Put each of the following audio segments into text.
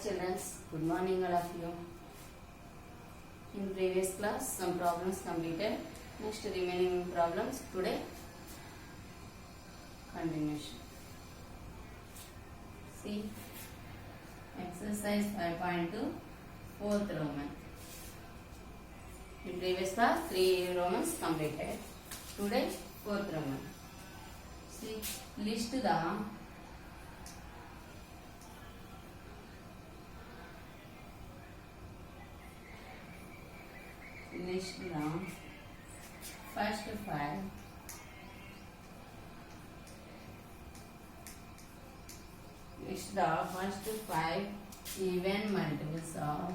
Children, good morning all of you. In previous class some problems completed. Next remaining problems today continuation. See exercise 5.2 fourth Roman. In previous class 3 Romans completed. Today fourth Roman. See list the first 5 list the first 5 even multiples of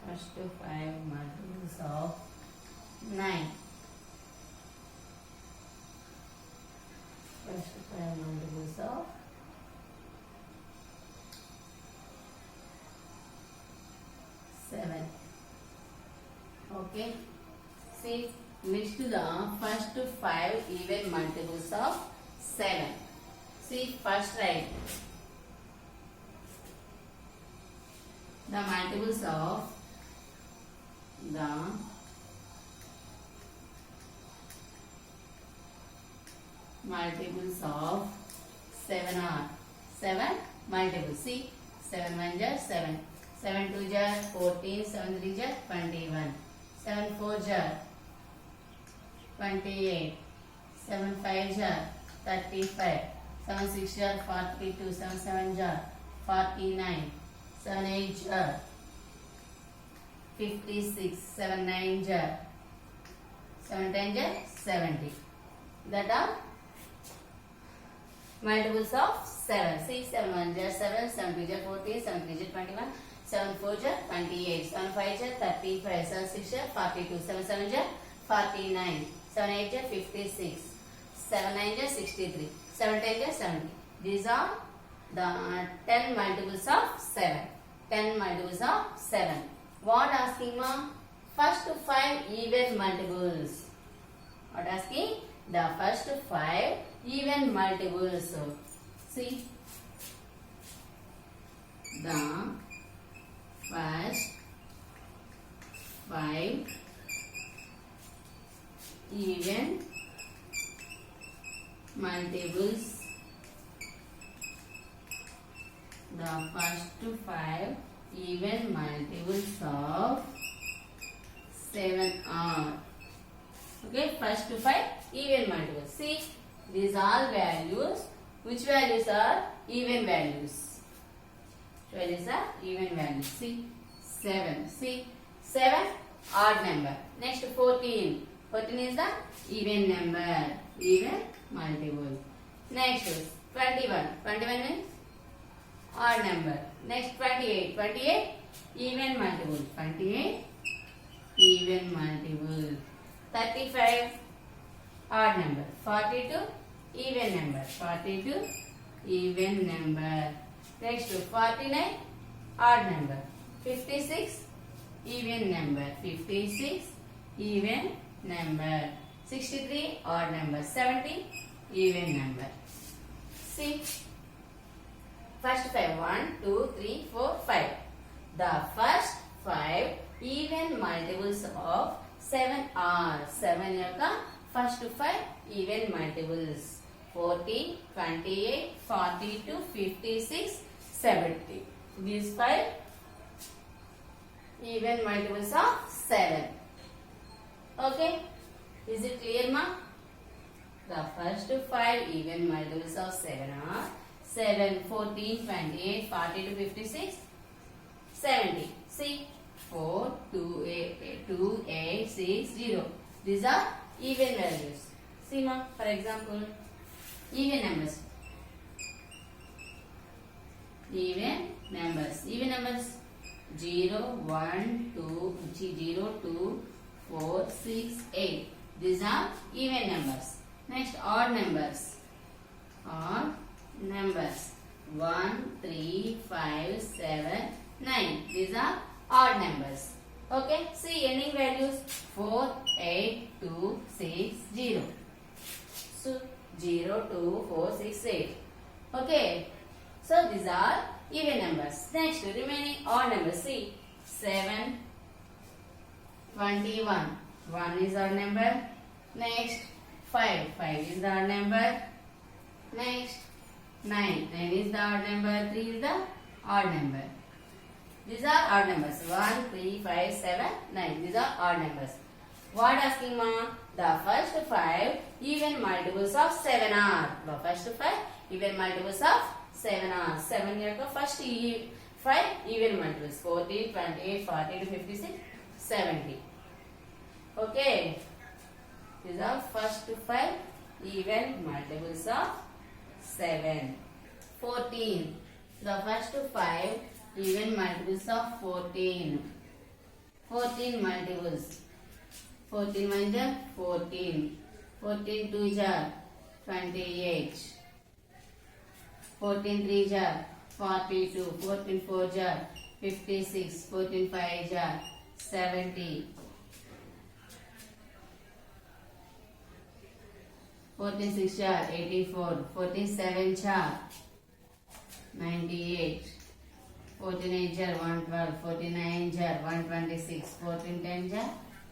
first 5 multiples of 9. First 5 multiples of 7. Okay. See, list the first 5 even multiples of 7. See, first write the multiples of 7 are 7 multiples. See, 7 1 jar 7. 7 2 jar 14, 7 3 jar 21, 7 4 jar 28, 7 5 jar 35, 7 6 jar 42, 7 7 jar 49, 7 8 jar 56, 7 9 jar 7 10 jar 70. That are multiples of 7. See, 7 1 jar 7, 7 2 jar 14, 7 3 jar 21, 7 4 jar 28, 7 5 jar 35, 7 6 jar 42, 7 7 jar 49, 7 8 jar 56, 7 9 jar 63, 7 10 jar 70. These are the 10 multiples of 7. 10 multiples of 7. What asking ma? First 5 even multiples. What asking? The first 5 even multiples. See, the first 5 even multiples. The first 5 even multiples of 7 are. Okay, first 5 even multiples. See, these are values. Which values are even values? Values are even values. See, 7. See, 7 odd number. Next 14. 14 is the even number. Even multiple. Next 21. 21 is odd number. Next 28. 28 even multiple. 28 even multiple. 35 odd number. 42 even number. 42 even number. Next 49 odd number. 56 even number. 56 even number. 63 odd number. 70 even number. See, first 5 1 2 3 4 5. The first 5 even multiples of 7 are. 7 యొక్క first 5 even multiples. 40, 28, 42, 56, 70. These 5 even multiples of 7. Okay. Is it clear, ma? The first 5 even multiples of 7 are 7, 14, 28, 42, 56, 70. See, 4, 2, 8, 6, 0. These are even values. See, ma, for example, even numbers. Even numbers. Even numbers 0, 1, 2, 0, 2, 4, 6, 8. These are even numbers. Next, odd numbers. Odd numbers 1, 3, 5, 7, 9. These are odd numbers. Okay, see ending values 4, 8, 2, 6, 0. 0, 2, 4, 6, 8. Okay. So these are even numbers. Next, remaining odd numbers. See, 7, 21. 1 is odd number. Next, 5. 5 is the odd number. Next, 9. 9 is the odd number. 3 is the odd number. These are odd numbers. 1, 3, 5, 7, 9. These are odd numbers. What asking ma? The first 5 even multiples of 7 are. The first 5 even multiples of 7 are. 7 యొక్క first 5 even multiples. 14, 28, 40 to 56, 70. Okay. These are first 5 even multiples of 7. 14. The first 5 even multiples of 14. 14 multiples. 14 1 jar 14. 14 2 jar 28. 14 3 jar 42. 14 4 jar 56. 14 5 jar 70. 14 6 jar 84. 14 7 jar 98. 14 8 jar 112. 14 9 jar 126. 14 10 jar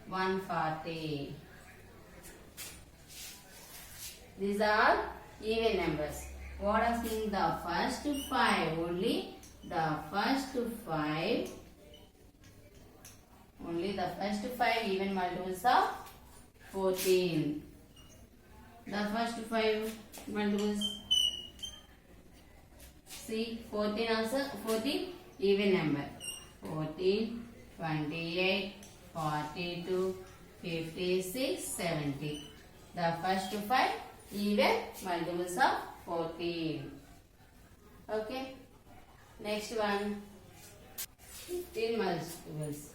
140. These are even numbers. What asking? The first 5 only. The first 5 only. The first 5 even multiples of 14. The first 5 multiples. See, 14 also 14 even number. 14, 28, 42, 56, 70. The first 5 even multiples of 14. Okay. Next one. 15 multiples.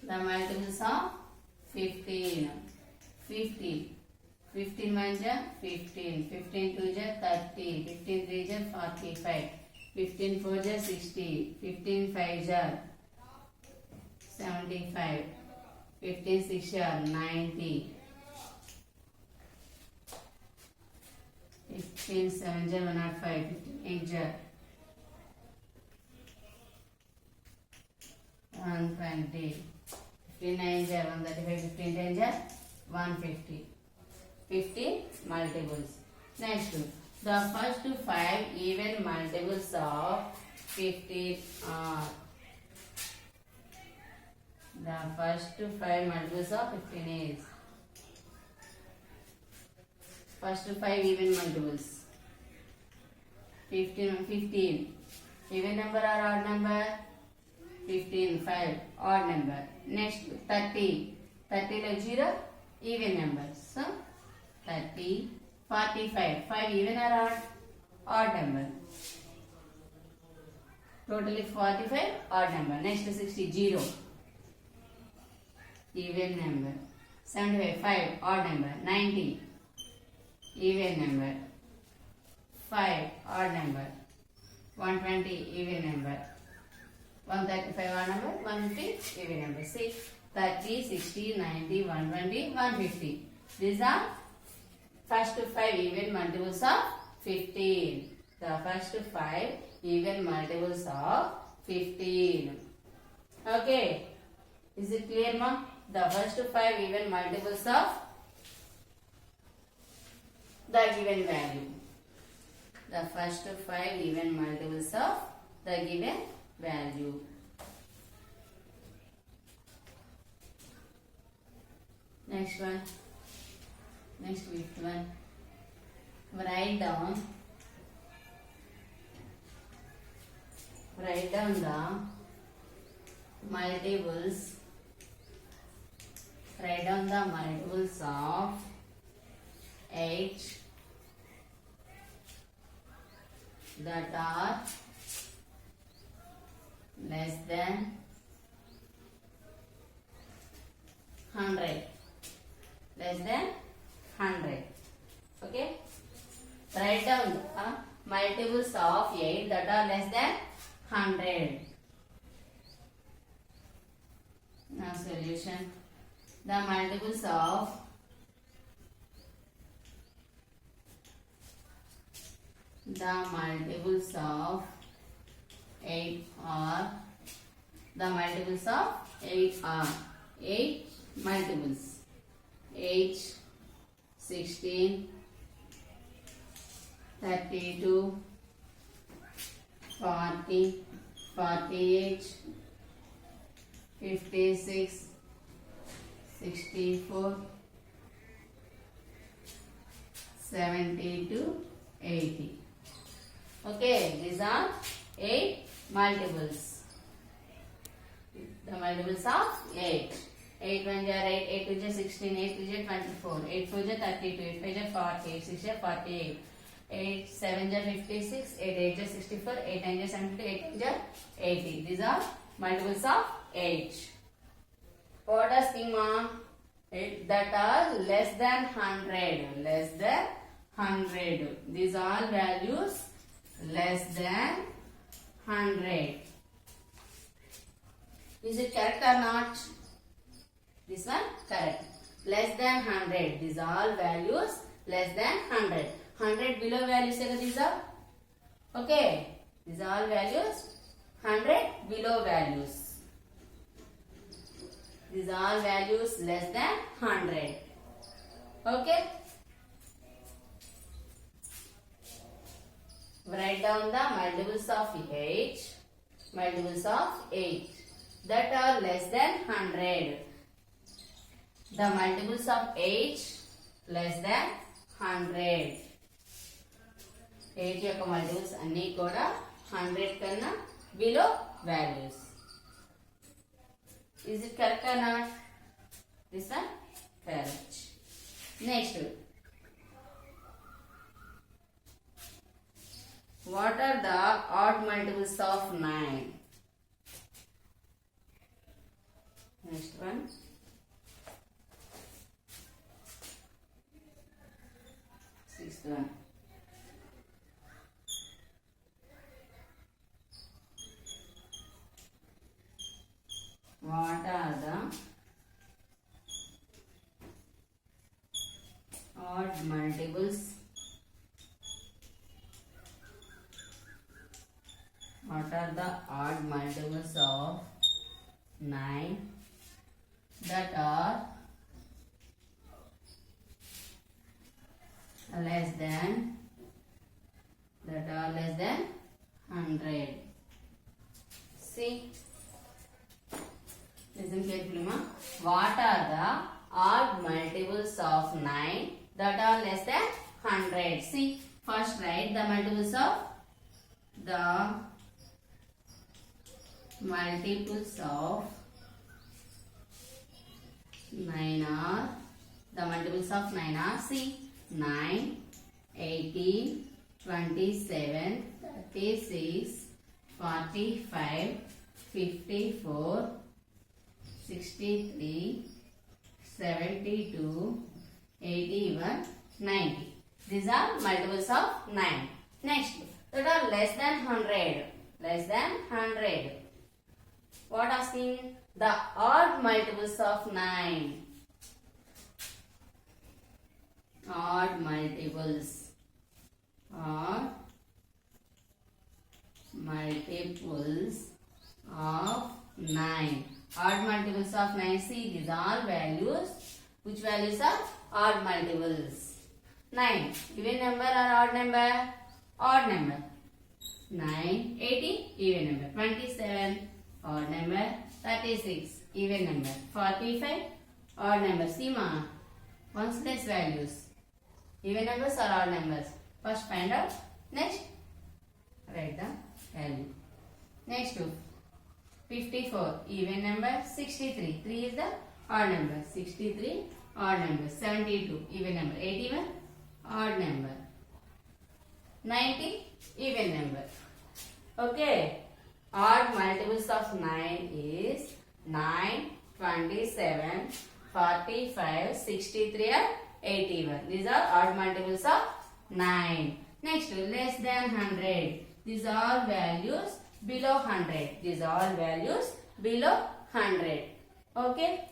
The multiples of 15. 15. 15 1 jar 15. 15 2 jar 30. 15 3 jar 45. 15 4 jar 60. 15 5 jar 75. 15 6 jar 90. 15 7 jar 105. 15 8 jar 120. 15 9 jar 135. 15 10 jar 150. 15 multiples. Next, the first 5 even multiples of 15 are. The first 5 multiples of 15 is. First 5 even multiples. 15. Even number or odd number? 15, 5, odd number. Next, 30. 30 like 0, even number. So, 30, 45. 5 even or odd? Odd number. Totally 45, odd number. Next, 60, 0. Even number. 75, 5, odd number. 90, even number. 5, odd number. 120, even number. 135, odd number. 150, even number. 6, 30, 60, 90, 120, 150. These are first 5 even multiples of 15. The first 5 even multiples of 15. Okay. Is it clear, ma? The first 5 even multiples of the given value. The first 5 even multiples of the given value. Next one. Next fifth one. Write down the multiples. Write down the multiples of 8 that are less than 100. Less than 100. Okay. Write down the multiples of 8 that are less than 100. Now solution. The multiples of The multiples of 8 are, the multiples of 8 are 8 multiples 8, 16, 32, 40, 48, 56, 64, 72, 80. Okay, these are 8 multiples. The multiples of 8. 8 1 jar 8, 8 2 jar 16, 8 3 jar 24, 8 4 jar 32, 8 5 jar 40, 8 6 jar 48, 8 7 jar 56, 8 8 jar 64, 8 9 jar 72, 8 10 jar 80. These are multiples of 8. What are schema? That are less than 100. Less than 100. These are values less than 100. Is it correct or not? This one correct. Less than 100. These are values less than 100. 100 below values these are. Okay. These are all values 100 below values. These are all values less than 100. Okay. Write down the multiples of 8. Multiples of 8 that are less than 100. The multiples of 8 less than 100. 8 యొక్క multiples అన్నీ కూడా 100 కన్నా below values. Is it correct or not? This one correct. Next, what are the odd multiples of 9? Next one. Sixth one. What are the odd multiples? What are the odd multiples of 9 that are less than 100? See. Listen carefully, ma. What are the odd multiples of 9 that are less than 100? See, first write the multiples of 9 are, the multiples of 9 are, see, 9, 18, 27, 36, 45, 54, 63, 72, 81, 90. These are multiples of 9. Next, that are less than 100. Less than 100. What asking? The odd multiples of 9. Odd multiples. Odd multiples of 9. Odd multiples of 9. See, these are values. Which values are odd multiples? 9. Even number or odd number? Odd number. 9, 18, even number. 27, odd number. 36, even number. 45, odd number. See ma, ones less values. Even numbers or odd numbers? First find out. Next, write the value. Next, 54, even number. 63, 3 is the odd number. 63, odd number. 72, even number. 81, odd number. 90, even number. Okay. Odd multiples of 9 is 9, 27, 45, 63 and 81. These are odd multiples of 9. Next, less than 100. These are all values below 100. These are all values below 100. Okay.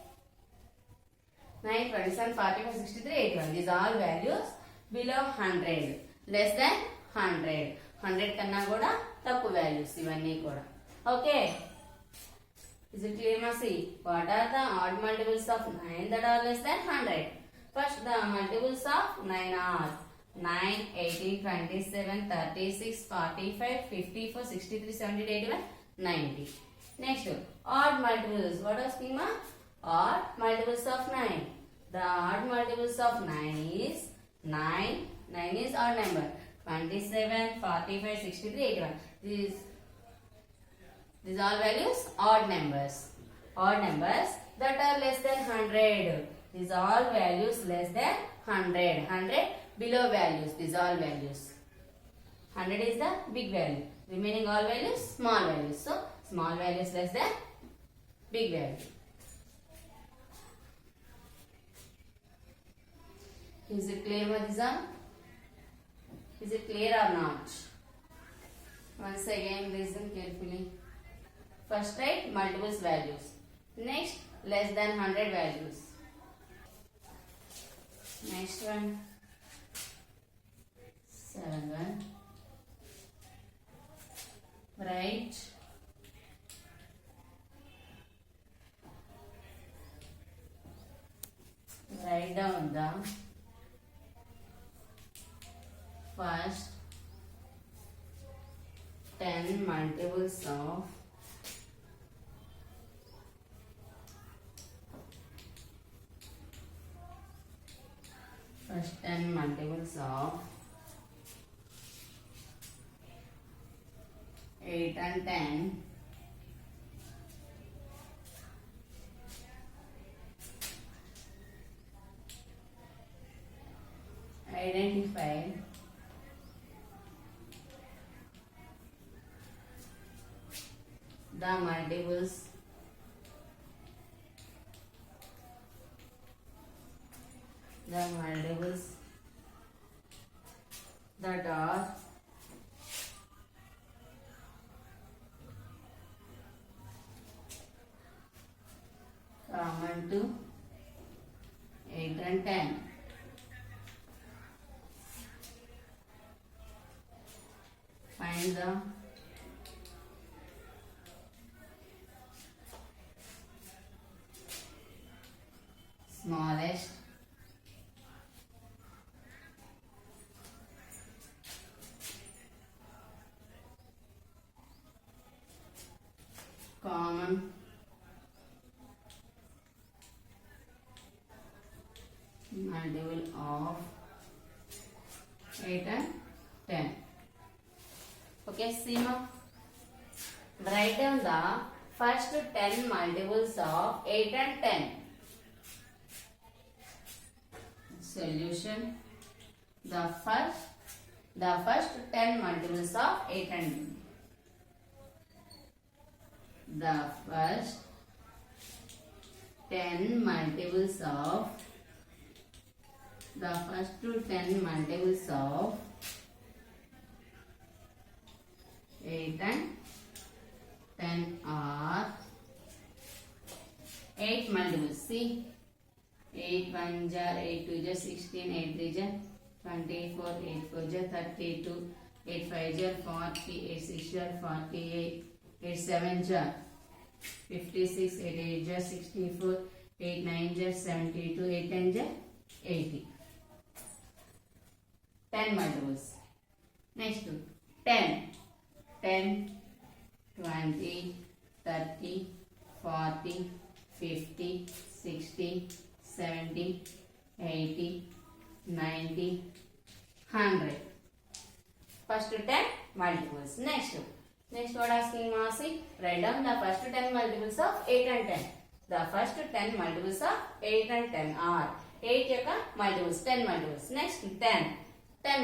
9, 27, 45, 63, 81. These are all values below 100. Less than 100. 100 కన్నా కూడా తక్కువ values ఇవన్నీ కూడా. Okay, is it clear, Masi? What are the odd multiples of 9 that are less than 100? First, the multiples of 9 are 9, 18, 27, 36, 45, 54, 63, 78, 81, 90. Next, odd multiples. What is asking, ma? Odd multiples of 9. The odd multiples of 9 is 9. 9 is odd number. 27, 45, 63, 81. These all values odd numbers. Odd numbers that are less than 100. These all values less than 100. 100 below values. These all values. 100 is the big value. Remaining all values small values. So small values less than big value. Is it clear, Madhiza? Is it clear or not? Once again listen carefully. First write multiples values. Next, less than 100 values. Next one, 7. Write down the first 10 multiples of first 10 multiples of 8 and 10. Identify the multiples that are common to 8 and 10. Find the smallest common multiple of 8 and 10. Okay, see now. Write down the first 10 multiples of 8 and 10. Solution. The first 10 multiples of 8 and 10. The first 10 multiples of 8 and 10 are 8 multiples. See, 8 1 jar, 8 2 jar, 16, 8 3 jar, 24, 8 4 jar, 32, 8 5 jar, 40, 8 6 jar, 48, 8 7 jar, 56, 8 8 jar, 64, 8 9 jar, 72, 8 10 jar, 80. 10 multiples. Next, 10. 10, 20, 30, 40, 50, 60, 70, 80, 90, 100. First 10 multiples. Next what asking, Masi? Write down the first 10 multiples of 8 and 10. The first 10 multiples of 8 and 10 are 8 యొక్క multiples, 10 multiples. Next 10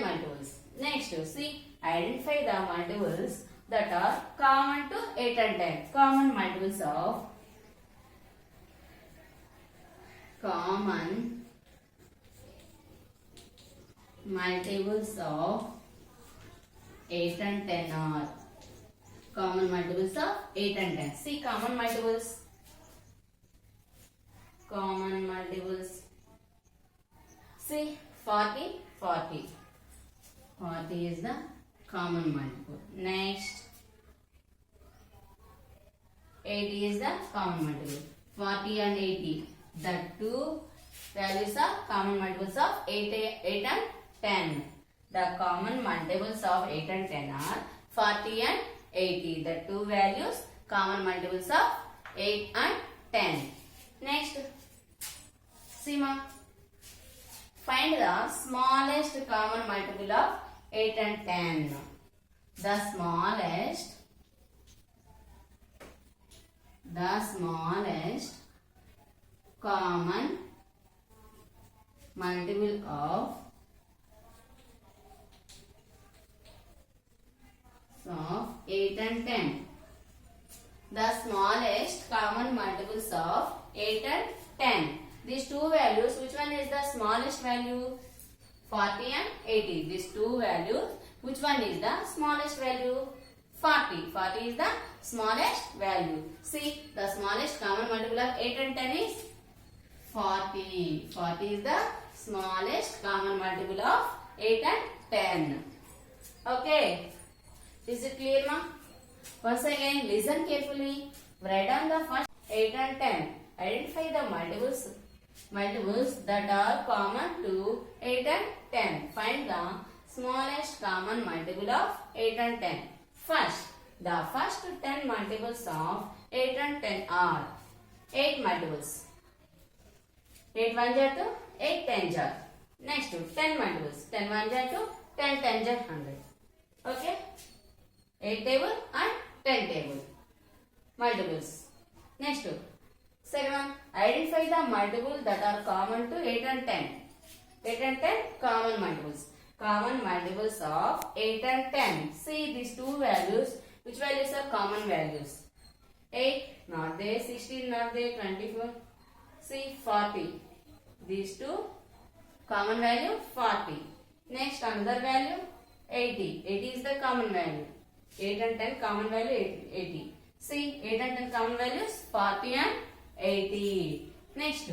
multiples. Next, see, identify the multiples that are common to 8 and 10. Common multiples of 8 and 10 are common multiples of 8 and 10. See, common multiples. See, 40 is the common multiple. Next, 80 is the common multiple. 40 and 80. The two values are common multiples of 8 and 10. The common multiples of 8 and 10 are 40 and 80. The two values common multiples of 8 and 10. Next, Sima. Find the smallest common multiple of 8 and 10. The smallest common multiple of 8 and 10. The smallest common multiples of 8 and 10. These two values, which one is the smallest value? 40 and 80. These two values, which one is the smallest value? 40. 40 is the smallest value. See, the smallest common multiple of 8 and 10 is 40. 40 is the smallest common multiple of 8 and 10. Okay. Is it clear, ma? Once again, listen carefully. Write down the first 8 and 10. Identify the multiples that are common to 8 and 10. Find the smallest common multiple of 8 and 10. First, the first 10 multiples of 8 and 10 are 8 multiples. 8 1 jar to 8 10 jar. Next, 10 multiples. 10 1 jar to 10 10 jar 100. Okay? 8 table and 10 table multiples. Next, second one, identify the multiples that are common to 8 and 10. 8 and 10 common multiples. Common multiples of 8 and 10. See these two values. Which values are common values? 8 not there, 16 not there, 24. See 40. These two common value 40. Next another value 80. 80 is the common value. 8 and 10 common value 80. See 8 and 10 common values 40 and 80. Next,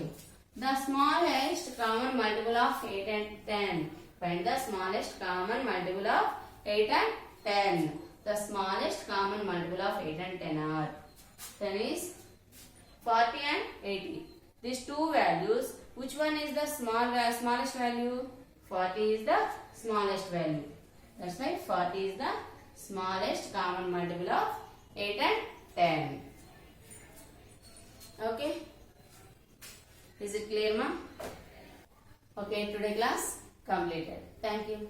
the smallest common multiple of 8 and 10. Find the smallest common multiple of 8 and 10. The smallest common multiple of 8 and 10 are 10 is 40 and 80. These two values, which one is the smallest value? 40 is the smallest value. That's why 40 is the smallest common multiple of 8 and 10. Okay. Is it clear, ma'am? Okay, today class completed. Thank you.